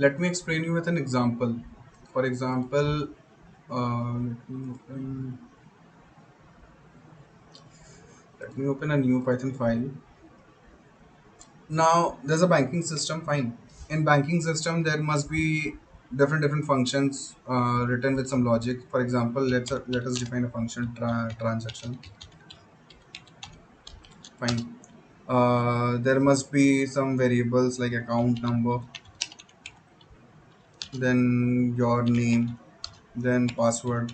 Let me explain you with an example. For example, let me open a new Python file. Now there's a banking system. Fine. In banking system, there must be different functions written with some logic. For example, let us define a function transaction. Fine. There must be some variables like account number, then your name, then password.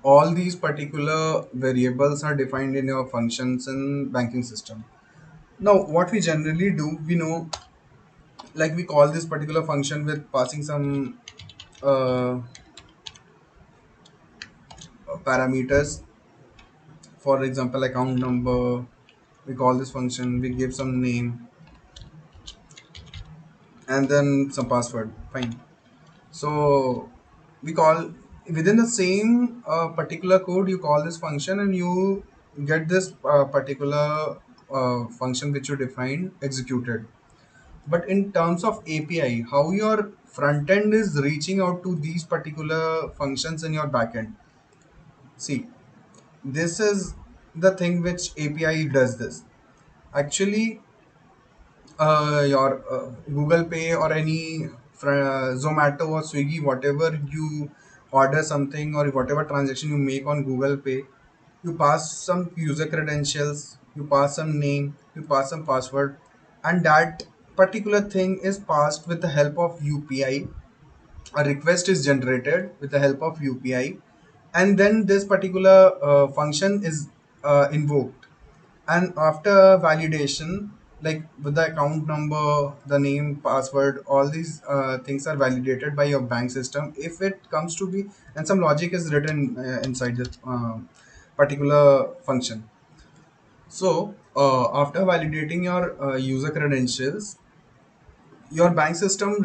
All these particular variables are defined in your functions in banking system. Now what we generally do, we know, like we call this particular function with passing some uh, parameters. For example, account number, we call this function, we give some name, and then some password. Fine. So we call within the same particular code, you call this function and you get this particular function which you defined executed. But in terms of API, how your front end is reaching out to these particular functions in your backend. See, this is the thing which API does this. Actually, your Google Pay or any Zomato or Swiggy, whatever you order something or whatever transaction you make on Google Pay, you pass some user credentials, you pass some name, you pass some password, and that particular thing is passed with the help of UPI. A request is generated with the help of UPI, and then this particular function is invoked. And after validation, like with the account number, the name, password, all these things are validated by your bank system if it comes to be, and some logic is written inside this particular function. So after validating your user credentials, your bank system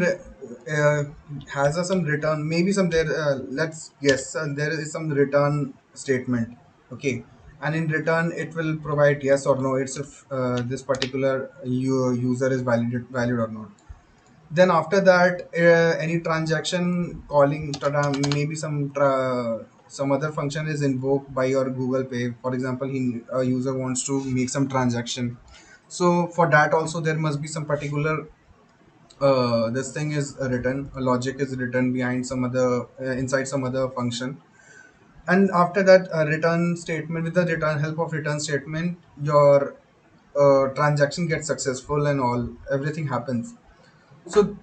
has some return, maybe some there, let's guess, there is some return statement. Okay. And in return it will provide yes or no, it's if this particular user is valid or not. Then after that, any transaction calling maybe some other function is invoked by your Google Pay. For example, a user wants to make some transaction, so for that also there must be some particular this thing is written, a logic is written behind some other inside some other function. And after that, a return statement, with the return help of return statement, your transaction gets successful and all everything happens. So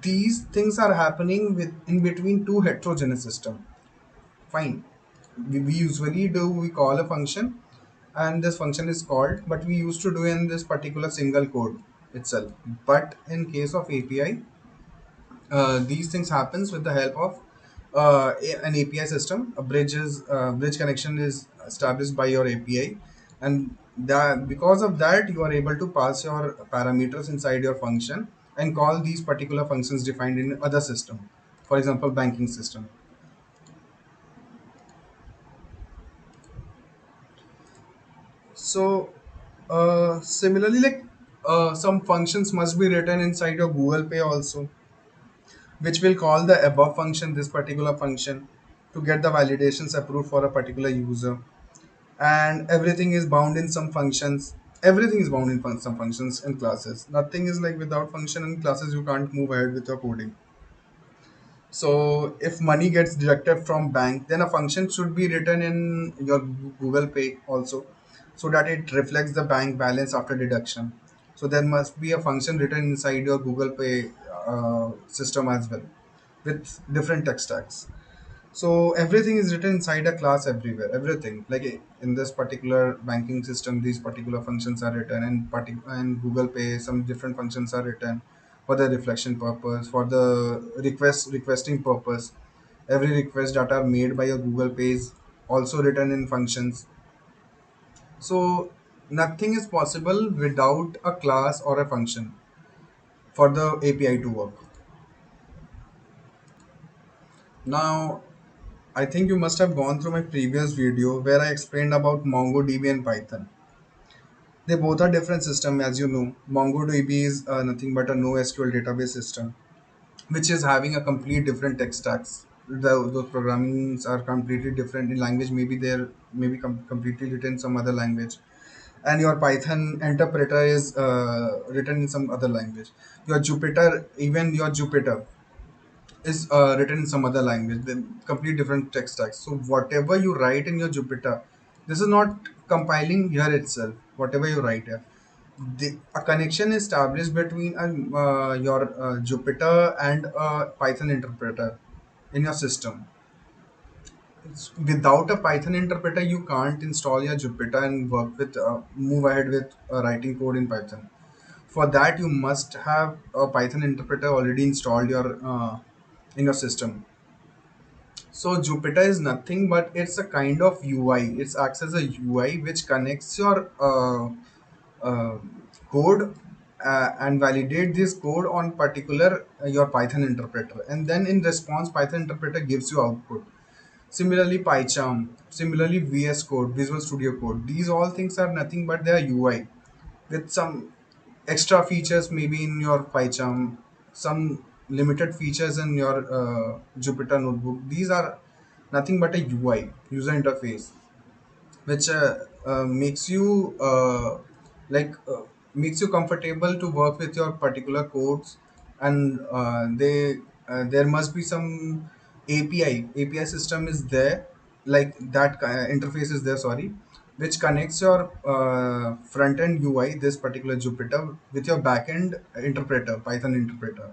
these things are happening with in between two heterogeneous system. Fine. We usually do, we call a function and this function is called, but we used to do in this particular single code itself. But in case of API, these things happens with the help of an API system. A bridge connection is established by your API, and that because of that you are able to pass your parameters inside your function and call these particular functions defined in other system. For example, banking system. So similarly, like some functions must be written inside your Google Pay also, which will call the above function, this particular function, to get the validations approved for a particular user. And everything is bound in some functions. Everything is bound in some functions in classes. Nothing is like without function in classes, you can't move ahead with your coding. So if money gets deducted from bank, then a function should be written in your Google Pay also, so that it reflects the bank balance after deduction. So there must be a function written inside your Google Pay system as well, with different tech stacks. So everything is written inside a class everywhere. Everything, like in this particular banking system, these particular functions are written, and and Google Pay, some different functions are written for the reflection purpose, for the requesting purpose. Every request that are made by your Google Pay is also written in functions. So nothing is possible without a class or a function for the API to work. Now, I think you must have gone through my previous video where I explained about MongoDB and Python. They both are different system, as you know. MongoDB is nothing but a NoSQL database system, which is having a complete different tech stacks. Those programmings are completely different in language. Maybe they're maybe completely written in some other language, and your Python interpreter is written in some other language. Your Jupyter, even your Jupyter is written in some other language. Then complete different tech stacks. So whatever you write in your Jupyter, this is not compiling here itself. Whatever you write here, a connection is established between your Jupyter and a Python interpreter in your system. Without a Python interpreter, you can't install your Jupyter and work with move ahead with writing code in Python. For that, you must have a Python interpreter already installed your in your system. So Jupyter is nothing but it's a kind of UI. It acts as a UI which connects your uh, code and validate this code on particular your Python interpreter, and then in response Python interpreter gives you output. Similarly PyCharm, similarly VS Code, Visual Studio Code, these all things are nothing but their UI with some extra features maybe in your PyCharm, some limited features in your Jupyter notebook. These are nothing but a UI, user interface, which makes you like makes you comfortable to work with your particular codes. And there must be some API system is there, like that interface is there, sorry, which connects your front end UI, this particular Jupyter, with your backend interpreter, Python interpreter.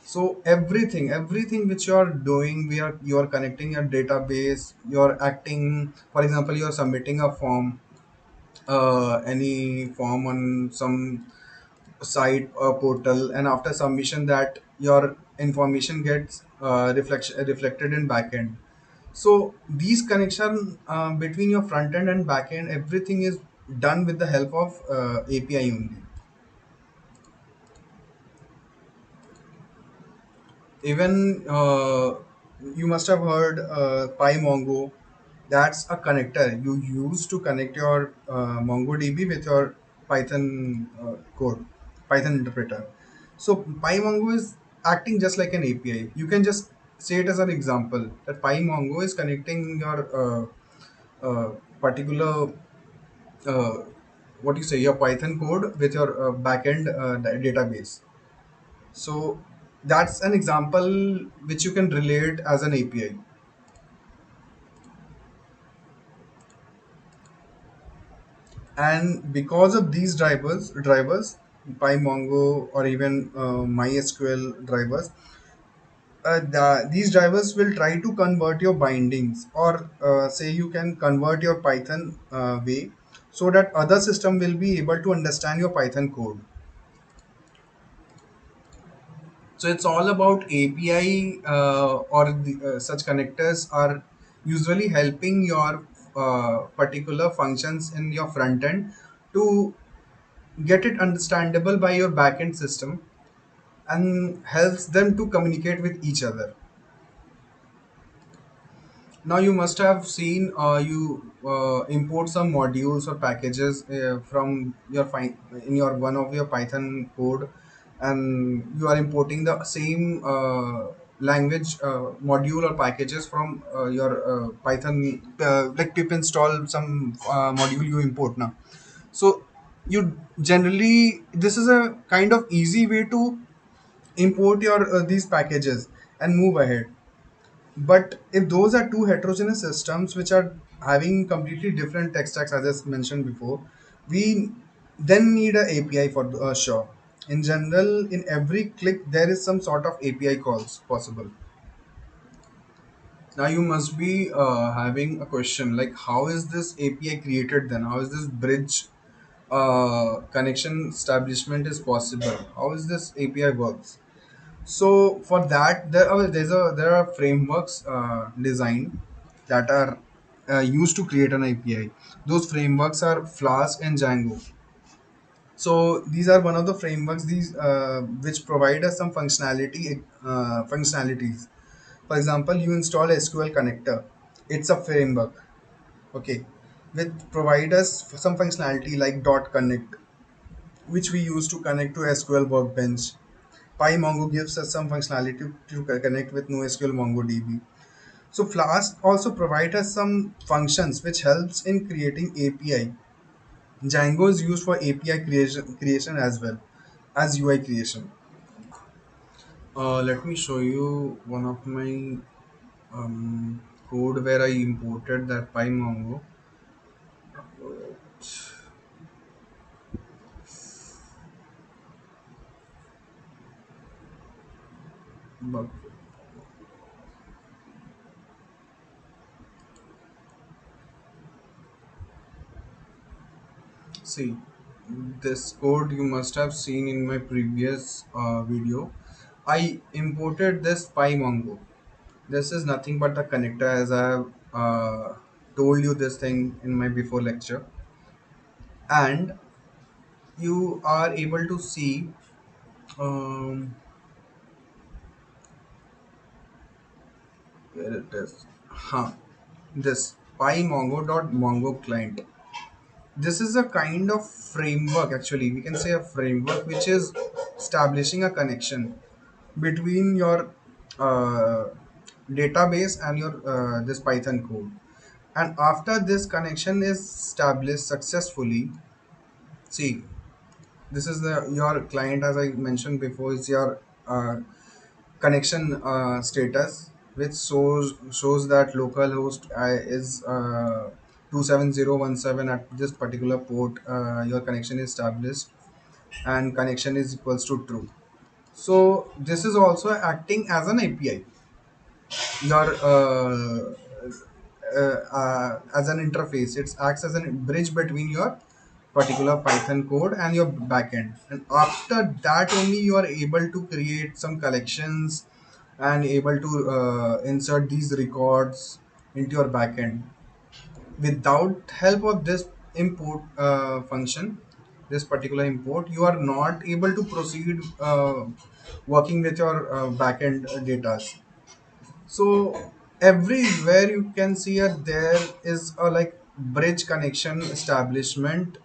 So everything which you are doing, you are connecting your database, you're acting, for example, you're submitting a form, any form on some site or portal, and after submission that your information gets reflected in backend. So these connection between your front end and backend, everything is done with the help of API only. Even you must have heard PyMongo. That's a connector you use to connect your MongoDB with your Python code, Python interpreter. So PyMongo is acting just like an API. You can just say it as an example that PyMongo is connecting your particular uh, what you say, your Python code with your backend database. So that's an example which you can relate as an API. And because of these drivers, PyMongo or even MySQL drivers, these drivers will try to convert your bindings, or say you can convert your Python way, so that other system will be able to understand your Python code. So it's all about API, such connectors are usually helping your particular functions in your front end to get it understandable by your backend system, and helps them to communicate with each other. Now you must have seen you import some modules or packages from your in your one of your Python code, and you are importing the same language module or packages from your Python, like pip install some module you import now. So you generally, this is a kind of easy way to import your these packages and move ahead. But if those are two heterogeneous systems which are having completely different tech stacks, as I mentioned before, we then need a API for sure. In general, in every click, there is some sort of API calls possible. Now you must be having a question like, how is this API created then? How is this bridge connection establishment is possible? How is this API works? So for that, there are frameworks designed that are used to create an API. Those frameworks are Flask and Django. So these are one of the frameworks these which provide us some functionalities. For example, you install SQL connector. It's a framework. Okay. which provide us some functionality like dot connect, which we use to connect to SQL Workbench. PyMongo gives us some functionality to connect with NoSQL MongoDB. So Flask also provides us some functions which helps in creating API. Django is used for API creation as well as UI creation. Let me show you one of my code where I imported that PyMongo. But see, this code you must have seen in my previous video. I imported this PyMongo. This is nothing but a connector, as I have told you this thing in my before lecture. And you are able to see um, where it is. Huh. This PyMongo.mongo client. This is a kind of framework, actually we can say a framework, which is establishing a connection between your uh, database and your this Python code. And after this connection is established successfully, see, this is the your client, as I mentioned before, is your connection status, which shows that localhost is 27017 at this particular port. Your connection is established and connection is equals to true. So this is also acting as an API, your as an interface. It acts as a bridge between your particular Python code and your backend. And after that only you are able to create some collections and able to insert these records into your backend. Without help of this import function, this particular import, you are not able to proceed working with your backend data. So everywhere you can see there is a like bridge connection establishment,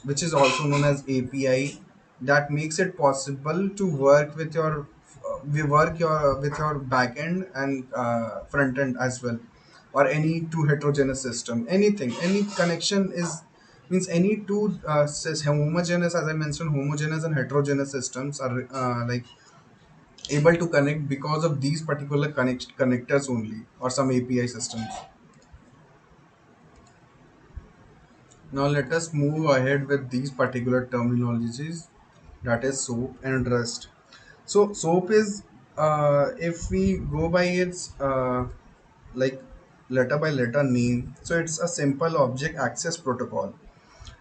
which is also known as API, that makes it possible to work with your we work your with your backend and front end as well, or any two heterogeneous system. Anything, any connection is means any two says homogeneous, as I mentioned, homogeneous and heterogeneous systems are like able to connect because of these particular connectors only, or some API systems. Now let us move ahead with these particular terminologies, that is SOAP and REST. So SOAP is if we go by its like letter by letter name, so it's a simple object access protocol,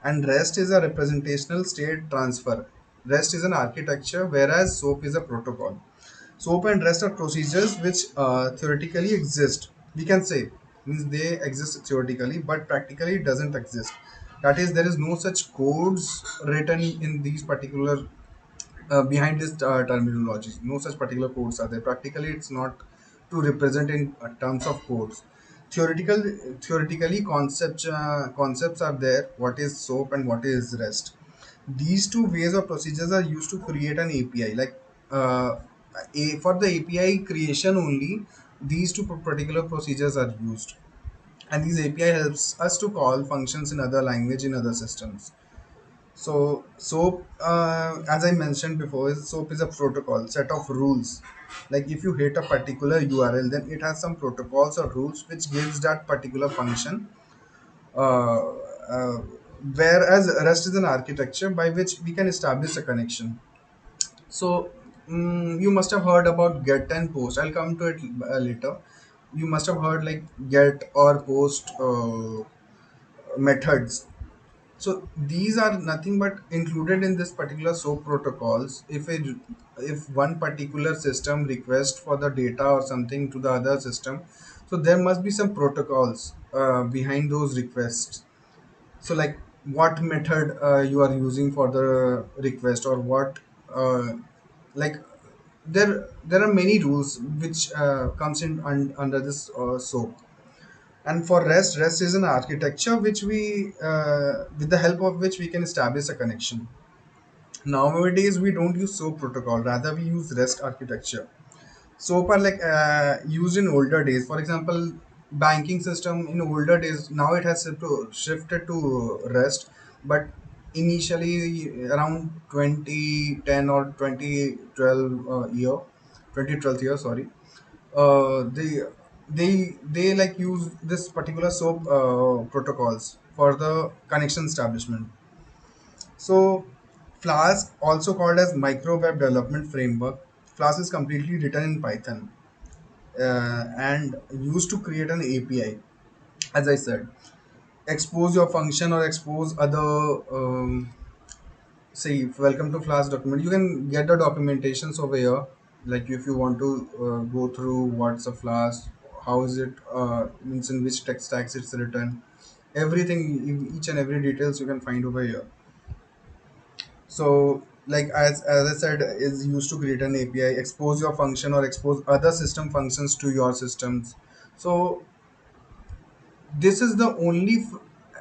and REST is a representational state transfer. REST is an architecture, whereas SOAP is a protocol. SOAP and REST are procedures which theoretically exist. We can say means they exist theoretically, but practically it doesn't exist. That is, there is no such codes written in these particular behind this terminology. No such particular codes are there. Practically, it's not to represent in terms of codes. Theoretical, theoretically, concepts are there. What is SOAP and what is REST? These two ways of procedures are used to create an API. Like for the API creation only, these two particular procedures are used, and these API helps us to call functions in other language in other systems. So SOAP, as I mentioned before, SOAP is a protocol set of rules. Like if you hit a particular URL, then it has some protocols or rules which gives that particular function. Uh, uh, Whereas REST is an architecture by which we can establish a connection. So you must have heard about get and post. I'll come to it later. You must have heard like get or post methods. So these are nothing but included in this particular SOAP protocols. If one particular system requests for the data or something to the other system, so there must be some protocols behind those requests. So like what method you are using for the request, or what like there are many rules which comes in under this SOAP. And for rest is an architecture which we with the help of which we can establish a connection. Nowadays we don't use SOAP protocol, rather we use REST architecture. SOAP are like used in older days. For example, banking system in older days, now it has shifted to REST, but initially around 2010 or 2012 year, sorry, they like use this particular SOAP protocols for the connection establishment. So Flask, also called as Micro Web Development Framework, Flask is completely written in Python and used to create an API. As I said, expose your function or expose other. Say, welcome to Flask document. You can get the documentations over here. Like if you want to go through what's a Flask, how is it, means in which tech stacks it's written, everything, each and every details you can find over here. So like as I said, is used to create an API, expose your function or expose other system functions to your systems. So this is the only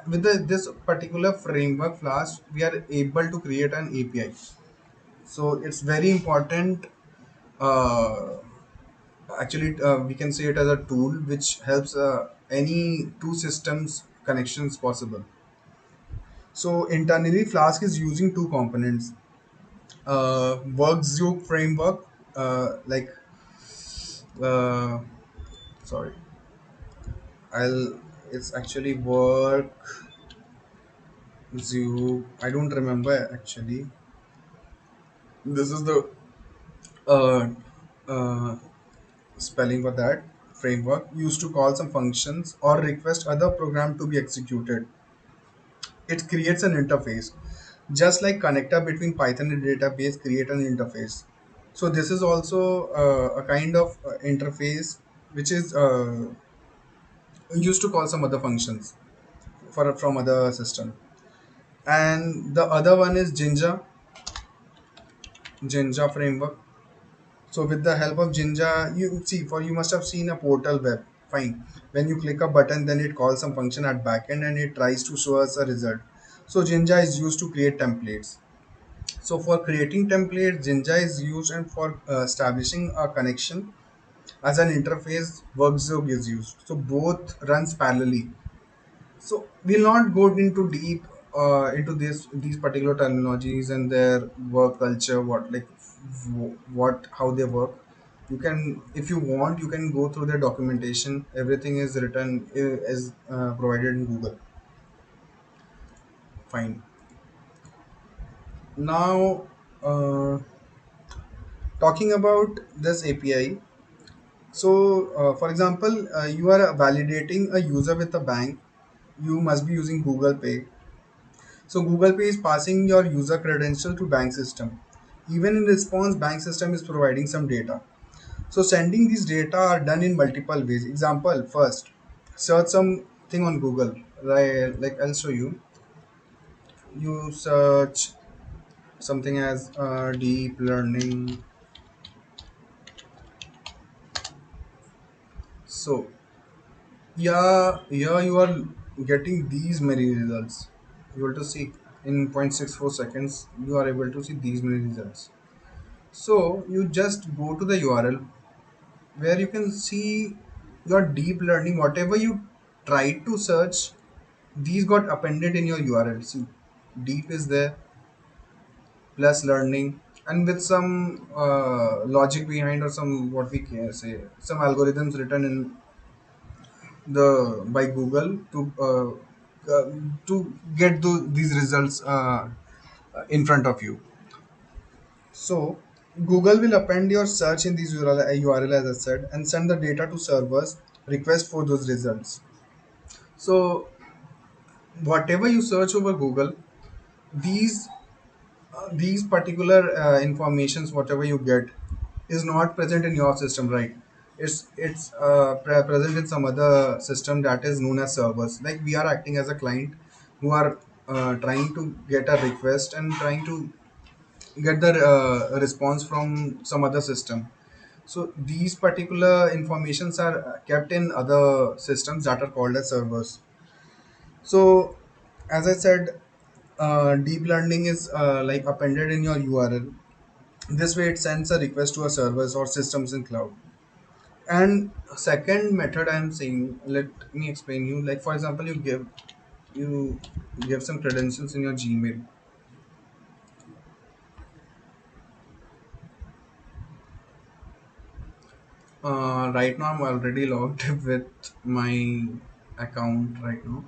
with this particular framework Flask we are able to create an API. So it's very important. uh, Actually, we can say it as a tool which helps any two systems connections possible. So internally Flask is using two components, work framework, like uh, sorry, I'll it's actually work zoo, I don't remember actually. This is the uh, uh, spelling for that framework, used to call some functions or request other program to be executed. It creates an interface, just like connector between Python and database create an interface. So this is also a kind of interface which is used to call some other functions for from other system. And the other one is Jinja framework. So with the help of Jinja, you see, for you must have seen a portal web. Fine. When you click a button, then it calls some function at backend and it tries to show us a result. So Jinja is used to create templates. So for creating templates, Jinja is used, and for establishing a connection as an interface, Workzog is used. So both runs parallelly. So we'll not go into deep into these particular terminologies and their work culture, what like what how they work. You can, if you want, you can go through their documentation. Everything is written is provided in Google. Fine. Now, talking about this API. So, for example, you are validating a user with a bank. You must be using Google Pay. So Google Pay is passing your user credential to bank system. Even in response, bank system is providing some data. So sending these data are done in multiple ways. Example, first, search something on Google. Right, like I'll show you. You search something as deep learning. So yeah, here you are getting these many results. You have to see in 0.64 seconds. You are able to see these many results. So you just go to the URL where you can see your deep learning, whatever you tried to search, these got appended in your URL. See, deep is there, plus learning, and with some logic behind, or some what we can say, some algorithms written in the by Google to get these results in front of you. So Google will append your search in these URL as I said, and send the data to servers, request for those results. So whatever you search over Google, these these particular informations, whatever you get, is not present in your system, right? It's present in some other system that is known as servers. Like we are acting as a client who are trying to get a request and trying to get the response from some other system. So these particular informations are kept in other systems that are called as servers. So as I said, deep learning is like appended in your URL. This way it sends a request to a servers or systems in cloud. And second method I'm saying, let me explain you. Like for example, you give some credentials in your Gmail. Right now I'm already logged with my account right now.